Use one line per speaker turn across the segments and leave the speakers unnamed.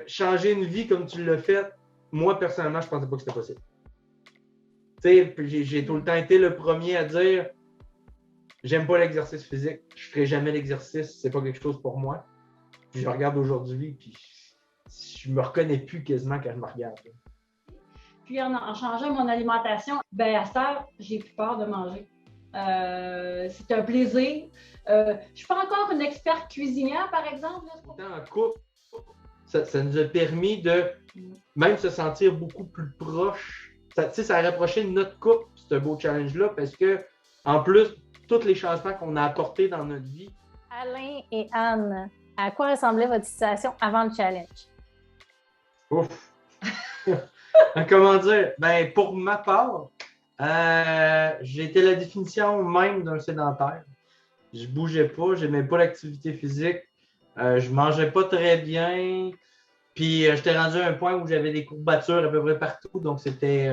changer une vie comme tu l'as fait, moi, personnellement, je pensais pas que c'était possible. Tu sais, j'ai tout le temps été le premier à dire j'aime pas l'exercice physique, je ferai jamais l'exercice, c'est pas quelque chose pour moi. Puis je regarde aujourd'hui, puis je me reconnais plus quasiment quand je me regarde.
Puis en changeant mon alimentation, ben à cette heure, j'ai plus peur de manger. C'est un plaisir. Je suis pas encore une experte cuisinière, par exemple.
En couple, ça nous a permis de même se sentir beaucoup plus proche. Ça a rapproché notre couple, ce beau challenge-là, parce que en plus, tous les changements qu'on a apportés dans notre vie.
Alain et Anne, à quoi ressemblait votre situation avant le challenge?
Ouf! Comment dire? Ben, pour ma part, j'étais la définition même d'un sédentaire. Je bougeais pas, j'aimais pas l'activité physique, je mangeais pas très bien, puis j'étais rendu à un point où j'avais des courbatures à peu près partout, donc c'était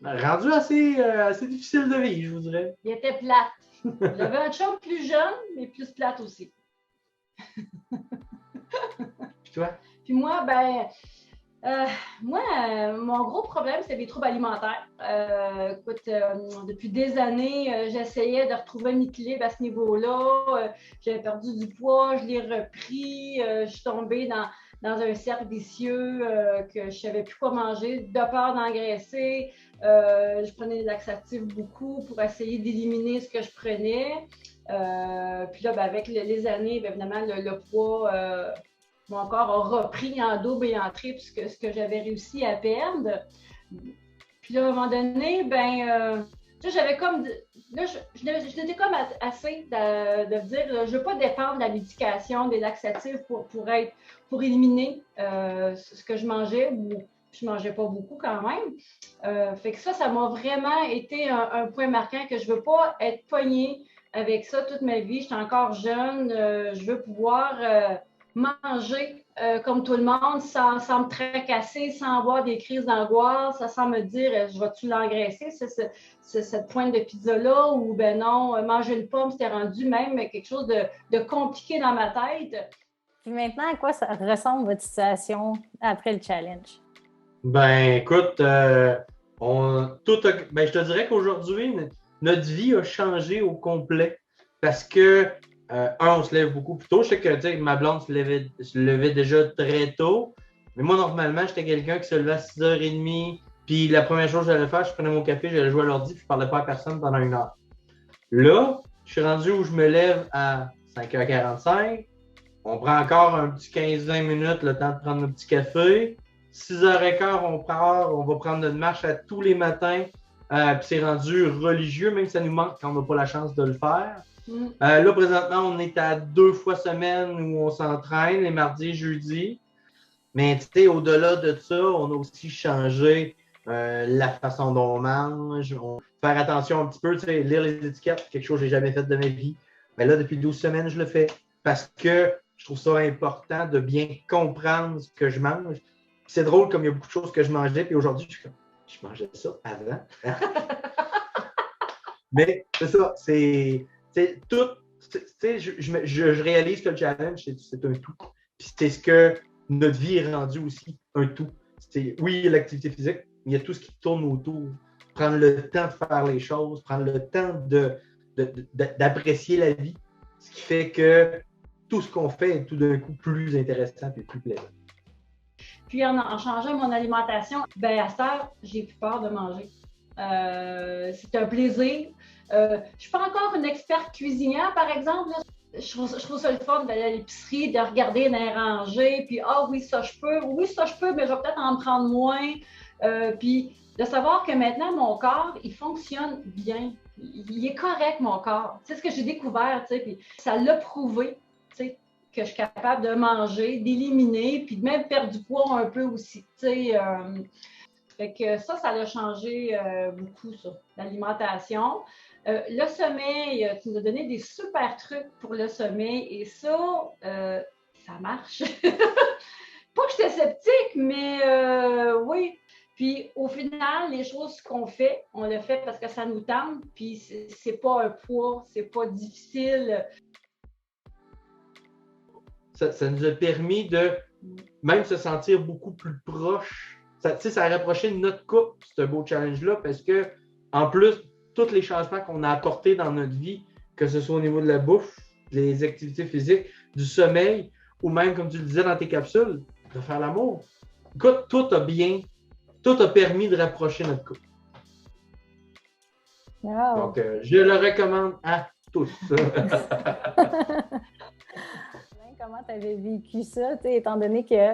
rendu assez difficile de vivre, je vous dirais.
Il était plate. J'avais un chum plus jeune, mais plus plate aussi.
Puis toi?
Puis moi, mon gros problème, c'est les troubles alimentaires. Écoute, depuis des années, j'essayais de retrouver un équilibre à ce niveau-là. J'avais perdu du poids, je l'ai repris. Je suis tombée dans un cercle vicieux que je ne savais plus quoi manger, de peur d'engraisser. Je prenais des laxatifs beaucoup pour essayer d'éliminer ce que je prenais. Puis là, avec les années, évidemment, le poids... mon corps a repris en double et en triple ce que j'avais réussi à perdre. Puis là, à un moment donné, j'avais comme... Là, j'étais comme assez de dire, je ne veux pas dépendre de la médication, des laxatifs pour éliminer ce que je mangeais. Je ne mangeais pas beaucoup quand même. Fait que ça m'a vraiment été un point marquant que je ne veux pas être poignée avec ça toute ma vie. Je suis encore jeune. Je veux pouvoir... manger comme tout le monde sans me tracasser, sans avoir des crises d'angoisse, sans me dire je vais-tu l'engraisser, cette pointe de pizza-là, ou ben non, manger une pomme, c'était rendu même quelque chose de compliqué dans ma tête.
Puis maintenant, à quoi ça ressemble votre situation après le challenge?
Ben écoute, je te dirais qu'aujourd'hui, notre vie a changé au complet parce que on se lève beaucoup plus tôt. Je sais que ma blonde se levait déjà très tôt. Mais moi, normalement, j'étais quelqu'un qui se levait à 6h30. Puis la première chose que j'allais faire, je prenais mon café, j'allais jouer à l'ordi, puis je parlais pas à personne pendant 1 heure. Là, je suis rendu où je me lève à 5h45. On prend encore un petit 15-20 minutes le temps de prendre un petit café. 6h15, on va prendre notre marche à tous les matins. Puis c'est rendu religieux, même si ça nous manque quand on n'a pas la chance de le faire. Là, présentement, on est à 2 fois semaine où on s'entraîne, les mardis et jeudis. Mais tu sais, au-delà de ça, on a aussi changé la façon dont on mange. Faire attention un petit peu, tu sais, lire les étiquettes, quelque chose que j'ai jamais fait de ma vie. Mais là, depuis 12 semaines, je le fais parce que je trouve ça important de bien comprendre ce que je mange. C'est drôle comme il y a beaucoup de choses que je mangeais, puis aujourd'hui, je mangeais ça avant. Mais c'est ça, c'est tout. Je réalise que le challenge, c'est un tout. Puis c'est ce que notre vie est rendue aussi, un tout. Oui, il y a l'activité physique, mais il y a tout ce qui tourne autour. Prendre le temps de faire les choses, prendre le temps d'apprécier la vie, ce qui fait que tout ce qu'on fait est tout d'un coup plus intéressant et plus plaisant.
Puis en changeant mon alimentation, à cette heure, j'ai plus peur de manger. C'est un plaisir. Je ne suis pas encore une experte cuisinière, par exemple. Là. Je trouve ça le fun d'aller à l'épicerie, de regarder dans les rangées, puis oui, ça je peux, mais je vais peut-être en prendre moins. Puis de savoir que maintenant, mon corps, il fonctionne bien. Il est correct, mon corps. C'est ce que j'ai découvert, puis ça l'a prouvé, que je suis capable de manger, d'éliminer, puis de même perdre du poids un peu aussi, Fait que ça a changé beaucoup, ça, l'alimentation. Le sommeil, tu nous as donné des super trucs pour le sommeil et ça marche. Pas que j'étais sceptique, mais oui. Puis au final, les choses qu'on fait, on le fait parce que ça nous tente, puis c'est pas un poids, c'est pas difficile.
Ça nous a permis de même se sentir beaucoup plus proche. Ça a rapproché notre couple, ce beau challenge-là, parce que, en plus, tous les changements qu'on a apportés dans notre vie, que ce soit au niveau de la bouffe, des activités physiques, du sommeil, ou même, comme tu le disais dans tes capsules, de faire l'amour. Écoute, tout a permis de rapprocher notre couple.
Wow.
Donc, je le recommande à tous.
Comment tu avais vécu ça, étant donné que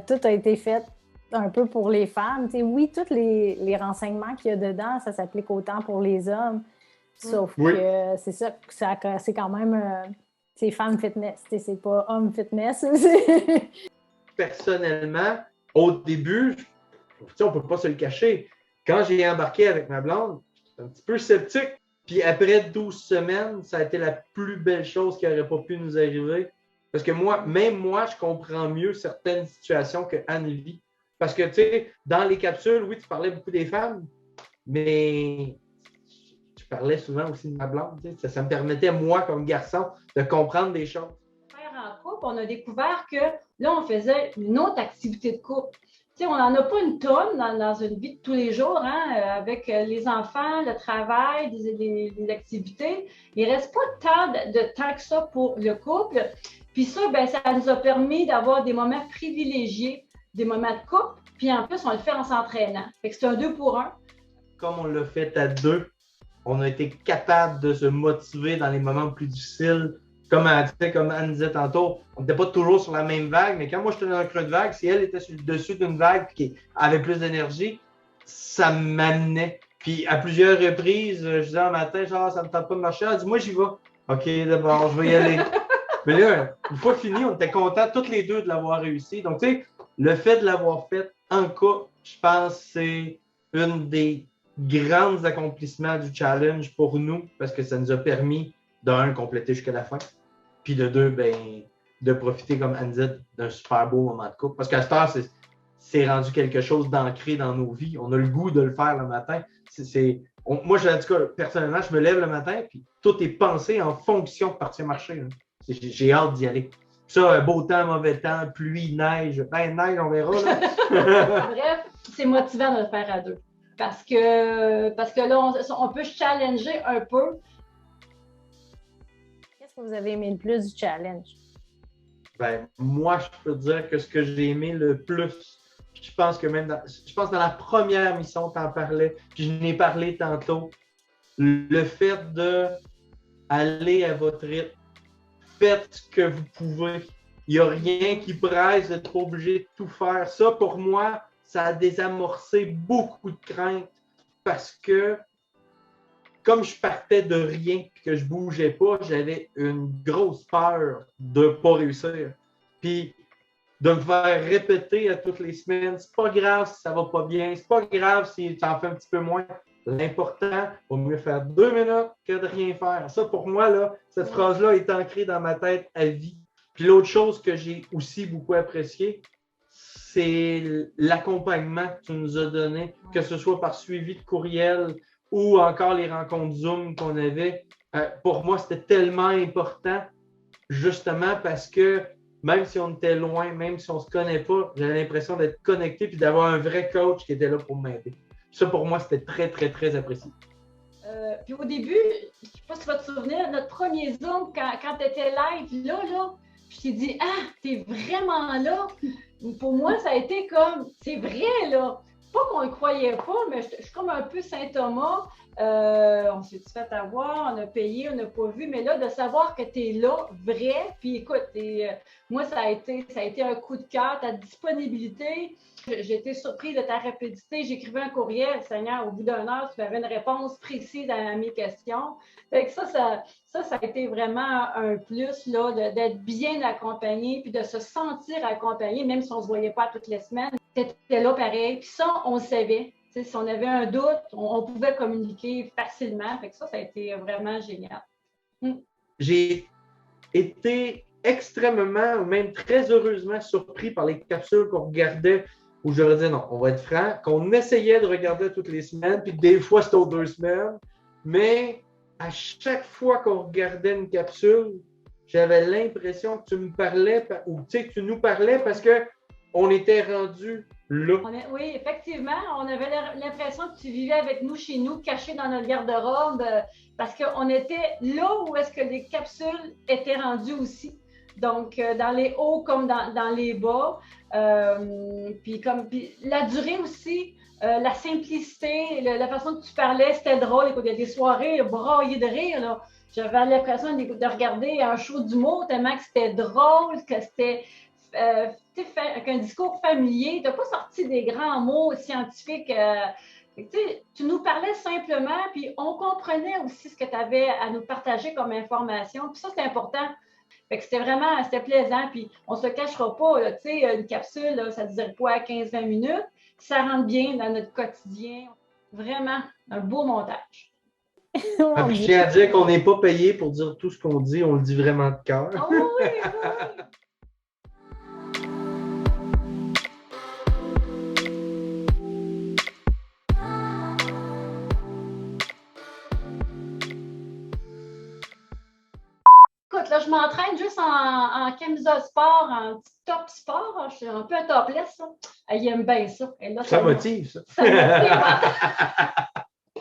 tout a été fait un peu pour les femmes? Oui, tous les renseignements qu'il y a dedans, ça s'applique autant pour les hommes, sauf que c'est ça, c'est quand même c'est femme fitness, c'est pas homme fitness.
Personnellement, au début, on peut pas se le cacher, quand j'ai embarqué avec ma blonde, j'étais un petit peu sceptique. Puis après 12 semaines, ça a été la plus belle chose qui n'aurait pas pu nous arriver. Parce que même moi, je comprends mieux certaines situations que Anne vit. Parce que, tu sais, dans les capsules, oui, tu parlais beaucoup des femmes, mais tu parlais souvent aussi de ma blonde. Ça me permettait, moi, comme garçon, de comprendre des choses.
En couple, on a découvert que là, on faisait une autre activité de couple. Tu sais, on n'en a pas une tonne dans une vie de tous les jours, avec les enfants, le travail, les activités. Il ne reste pas tant de temps que ça pour le couple. Puis ça, ça nous a permis d'avoir des moments privilégiés, des moments de couple. Puis en plus, on le fait en s'entraînant. Fait que c'est un 2 pour 1.
Comme on l'a fait à 2, on a été capable de se motiver dans les moments plus difficiles. Comme Anne disait tantôt, on n'était pas toujours sur la même vague, mais quand moi j'étais dans un creux de vague, si elle était sur le dessus d'une vague qui avait plus d'énergie, ça m'amenait. Puis à plusieurs reprises, je disais un matin, genre, ça me tente pas de marcher. Elle dit, moi j'y vais. OK, d'abord, je vais y aller. Mais là, une fois fini, on était contents toutes les deux de l'avoir réussi. Donc, tu sais, le fait de l'avoir fait en couple, je pense que c'est une des grands accomplissements du challenge pour nous, parce que ça nous a permis, d'un, compléter jusqu'à la fin, puis de deux, de profiter, comme Anne dit, d'un super beau moment de couple. Parce qu'à cette heure, c'est rendu quelque chose d'ancré dans nos vies. On a le goût de le faire le matin. Moi, en tout cas, personnellement, je me lève le matin, puis tout est pensé en fonction de partir marcher. Hein. J'ai hâte d'y aller. Ça, beau temps, mauvais temps, pluie, neige. Neige, on verra. Là.
Bref, c'est motivant de le faire à 2. Parce que là, on peut se challenger un peu.
Qu'est-ce que vous avez aimé le plus du challenge?
Moi, je peux dire que ce que j'ai aimé le plus, je pense que même dans la première mission, tu en parlais, puis je n'ai parlé tantôt, le fait d'aller à votre rythme, faites ce que vous pouvez. Il n'y a rien qui presse d'être obligé de tout faire. Ça, pour moi, ça a désamorcé beaucoup de craintes parce que comme je partais de rien et que je ne bougeais pas, j'avais une grosse peur de ne pas réussir. Puis de me faire répéter à toutes les semaines, c'est pas grave si ça va pas bien, c'est pas grave si tu en fais un petit peu moins. L'important, il vaut mieux faire 2 minutes que de rien faire. Ça, pour moi, là, cette phrase-là est ancrée dans ma tête à vie. Puis l'autre chose que j'ai aussi beaucoup apprécié, c'est l'accompagnement que tu nous as donné, que ce soit par suivi de courriel ou encore les rencontres Zoom qu'on avait. Pour moi, c'était tellement important, justement parce que même si on était loin, même si on ne se connaît pas, j'avais l'impression d'être connecté et d'avoir un vrai coach qui était là pour m'aider. Ça, pour moi, c'était très, très, très apprécié.
Puis au début, je ne sais pas si tu vas te souvenir, notre premier Zoom, quand tu étais live, là, je t'ai dit, t'es vraiment là. Pour moi, ça a été comme, c'est vrai, là. Pas qu'on ne le croyait pas, mais je suis comme un peu Saint Thomas. On s'est fait avoir, on a payé, on n'a pas vu, mais là, de savoir que tu es là, vrai, puis écoute, moi, ça a été un coup de cœur, ta disponibilité. J'ai été surprise de ta rapidité. J'écrivais un courriel, Seigneur, au bout d'une heure, tu avais une réponse précise à mes questions. Fait que ça a été vraiment un plus, là, d'être bien accompagné, puis de se sentir accompagné, même si on ne se voyait pas toutes les semaines. Tu étais là pareil, puis ça, on le savait. T'sais, si on avait un doute, on pouvait communiquer facilement. Fait que ça a été vraiment génial.
J'ai été extrêmement, même très heureusement surpris par les capsules qu'on regardait, où je leur disais non, on va être franc, qu'on essayait de regarder toutes les semaines, puis des fois c'était aux 2 semaines, mais à chaque fois qu'on regardait une capsule, j'avais l'impression que tu me parlais, ou tu sais, que tu nous parlais parce qu'on était rendu là.
Oui, effectivement, on avait l'impression que tu vivais avec nous chez nous, caché dans notre garde-robe, parce qu'on était là où est-ce que les capsules étaient rendues aussi. Donc, dans les hauts comme dans les bas. Puis la durée aussi, la simplicité, la façon que tu parlais, c'était drôle. Écoute, il y a des soirées braillées de rire, là. J'avais l'impression de regarder un show d'humour tellement que c'était drôle, que c'était avec un discours familier. Tu n'as pas sorti des grands mots scientifiques. Tu nous parlais simplement, puis on comprenait aussi ce que tu avais à nous partager comme information. Puis ça, c'est important. Fait que c'était plaisant. Puis on ne se cachera pas, là, une capsule, là, ça ne dure pas 15-20 minutes. Ça rentre bien dans notre quotidien. Vraiment, un beau montage.
Puis je tiens à dire qu'on n'est pas payé pour dire tout ce qu'on dit, on le dit vraiment de cœur.
Oh, oui, oui. Écoute, là, je m'entraîne juste en camisole sport, en petit top sport. Je suis un peu un topless, ça. Il aime bien ça. Et là,
ça motive, ça.
Ça motive.